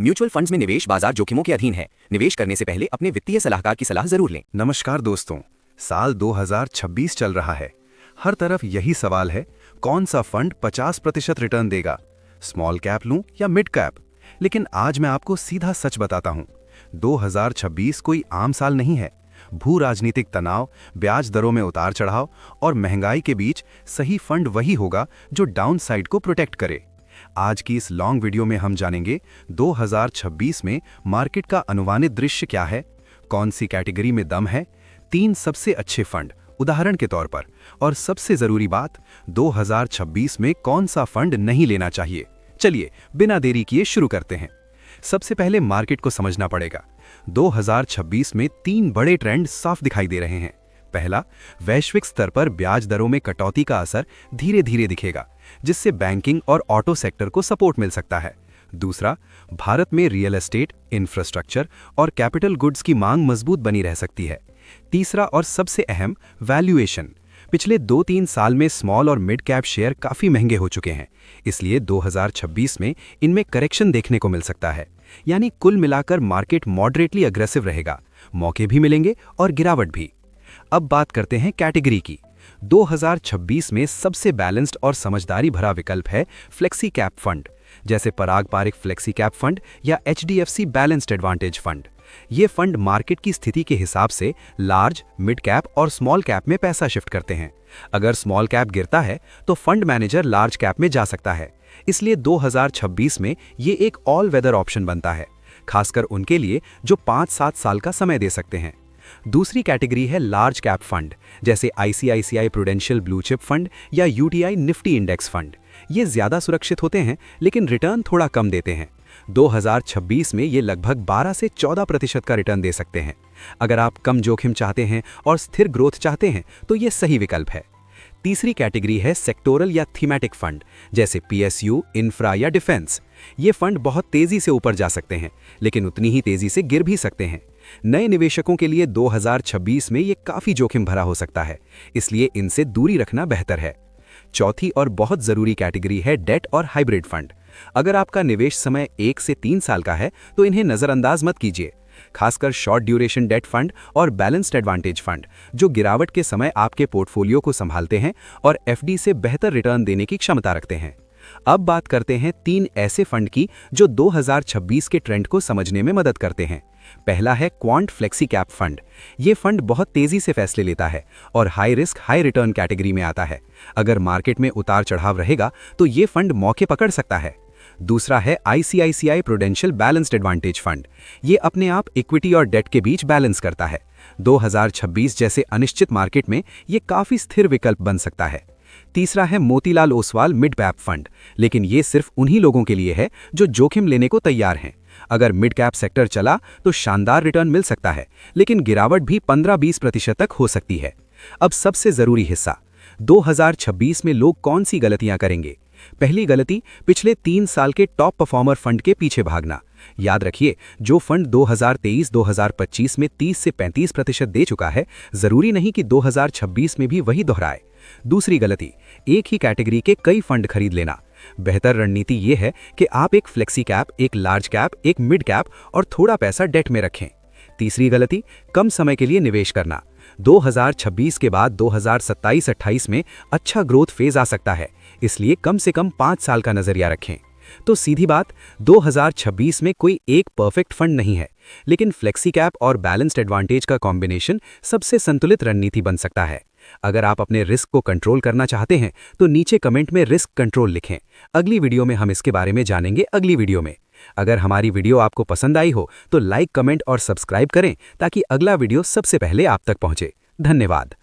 Mutual funds में निवेश बाजार जोखिमों के अधीन है। निवेश करने से पहले अपने वित्तीय सलाहकार की सलाह जरूर लें। नमस्कार दोस्तों, साल 2026 चल रहा है। हर तरफ यही सवाल है, कौन सा फंड 50% रिटर्न देगा, स्मॉल कैप लूं या मिड कैप। लेकिन आज मैं आपको सीधा सच बताता हूं, 2026 कोई आम साल नहीं है। भू राजनीतिक तनाव, ब्याज दरों में उतार चढ़ाव और महंगाई के बीच सही फंड वही होगा जो डाउन साइड को प्रोटेक्ट करे। आज की इस लॉन्ग वीडियो में हम जानेंगे 2026 में मार्केट का अनुमानित दृश्य क्या है, कौन सी कैटेगरी में दम है, 3 सबसे अच्छे फंड उदाहरण के तौर पर, और सबसे जरूरी बात, 2026 में कौन सा फंड नहीं लेना चाहिए। चलिए बिना देरी किए शुरू करते हैं। सबसे पहले मार्केट को समझना पड़ेगा। 2026 में 3 बड़े ट्रेंड साफ दिखाई दे रहे हैं। पहला, वैश्विक स्तर पर ब्याज दरों में कटौती का असर धीरे धीरे दिखेगा, जिससे बैंकिंग और ऑटो सेक्टर को सपोर्ट मिल सकता है। दूसरा, भारत में रियल एस्टेट, इंफ्रास्ट्रक्चर और कैपिटल गुड्स की मांग मजबूत बनी रह सकती है। तीसरा और सबसे अहम, वैल्यूएशन। पिछले 2-3 साल में स्मॉल और मिड कैप शेयर काफी महंगे हो चुके हैं, इसलिए 2026 में इनमें करेक्शन देखने को मिल सकता है। यानी कुल मिलाकर मार्केट मॉडरेटली अग्रेसिव रहेगा, मौके भी मिलेंगे और गिरावट भी। अब बात करते हैं कैटेगरी की। 2026 में सबसे बैलेंस्ड और समझदारी भरा विकल्प है फ्लेक्सी कैप फंड, जैसे पराग पारिक फ्लेक्सी कैप फंड या HDFC बैलेंस्ड एडवांटेज फंड। ये फंड मार्केट की स्थिति के हिसाब से लार्ज, मिड कैप और स्मॉल कैप में पैसा शिफ्ट करते हैं। अगर स्मॉल कैप गिरता है तो फंड मैनेजर लार्ज कैप में जा सकता है। इसलिए 2026 में ये एक ऑल वेदर ऑप्शन बनता है, खासकर उनके लिए जो 5-7 साल का समय दे सकते हैं। दूसरी कैटेगरी है लार्ज कैप फंड, जैसे ICICI prudential blue chip fund या UTI निफ्टी इंडेक्स फंड। ये ज्यादा सुरक्षित होते हैं लेकिन रिटर्न थोड़ा कम देते हैं। 2026 में ये लगभग 12 से 14% का रिटर्न दे सकते हैं। अगर आप कम जोखिम चाहते हैं और स्थिर ग्रोथ चाहते हैं तो ये सही विकल्प है। तीसरी कैटेगरी है सेक्टोरल या थीमेटिक फंड, जैसे PSU, इंफ्रा या डिफेंस। ये फंड बहुत तेजी से ऊपर जा सकते हैं, लेकिन उतनी ही तेजी से गिर भी सकते हैं। नए निवेशकों के लिए 2026 में ये काफी जोखिम भरा हो सकता है, इसलिए इनसे दूरी रखना बेहतर है। चौथी और बहुत जरूरी कैटेगरी है डेट और हाइब्रिड फंड। अगर आपका निवेश समय 1 से 3 साल का है तो इन्हें नजरअंदाज मत कीजिए, खासकर शॉर्ट ड्यूरेशन डेट फंड और बैलेंस्ड एडवांटेज फंड, जो गिरावट के समय आपके पोर्टफोलियो को संभालते हैं और FD से बेहतर रिटर्न देने की क्षमता रखते हैं। अब बात करते हैं 3 ऐसे फंड की जो 2026 के ट्रेंड को समझने में मदद करते हैं। पहला है क्वांट फ्लेक्सी कैप फंड। ये फंड बहुत तेजी से फैसले लेता है और high risk high return category में आता है। अगर मार्केट में उतार चढ़ाव रहेगा तो ये फंड मौके पकड़ सकता है। दूसरा है ICICI prudential balanced advantage fund. ये अपने आप इक्विटी और डेट के बीच बैलेंस करता है। 2026 जैसे अनिश्चित मार्केट में ये काफी स्थिर विकल्प बन सकता है। तीसरा है Motilal Oswal mid cap fund, लेकिन ये सिर्फ उन्हीं लोगों के लिए है जो जोखिम लेने को तैयार हैं। अगर मिड कैप सेक्टर चला तो शानदार रिटर्न मिल सकता है, लेकिन गिरावट भी 15-20% तक हो सकती है। अब सबसे जरूरी हिस्सा, 2026 में लोग कौन सी गलतियां करेंगे। पहली गलती, पिछले 3 साल के टॉप परफॉर्मर फंड के पीछे भागना। याद रखिए, जो फंड 2023-2025 में 30 से 35% दे चुका है, जरूरी नहीं कि 2026 में भी वही दोहराए। दूसरी गलती, एक ही कैटेगरी के कई फंड खरीद लेना। बेहतर रणनीति ये है कि आप एक फ्लेक्सी कैप, एक लार्ज कैप, एक मिड कैप और थोड़ा पैसा डेट में रखें। तीसरी गलती, कम समय के लिए निवेश करना। 2026 के बाद 2027-28 में अच्छा ग्रोथ फेज आ सकता है, इसलिए कम से कम 5 साल का नजरिया रखें। तो सीधी बात, 2026 में कोई एक परफेक्ट फंड नहीं है, लेकिन फ्लेक्सी कैप और बैलेंस्ड एडवांटेज का कॉम्बिनेशन सबसे संतुलित रणनीति बन सकता है। अगर आप अपने रिस्क को कंट्रोल करना चाहते हैं तो नीचे कमेंट में रिस्क कंट्रोल लिखें। अगली वीडियो में हम इसके बारे में जानेंगे। अगली वीडियो में अगर हमारी वीडियो आपको पसंद आई हो तो लाइक, कमेंट और सब्सक्राइब करें ताकि अगला वीडियो सबसे पहले आप तक पहुंचे। धन्यवाद।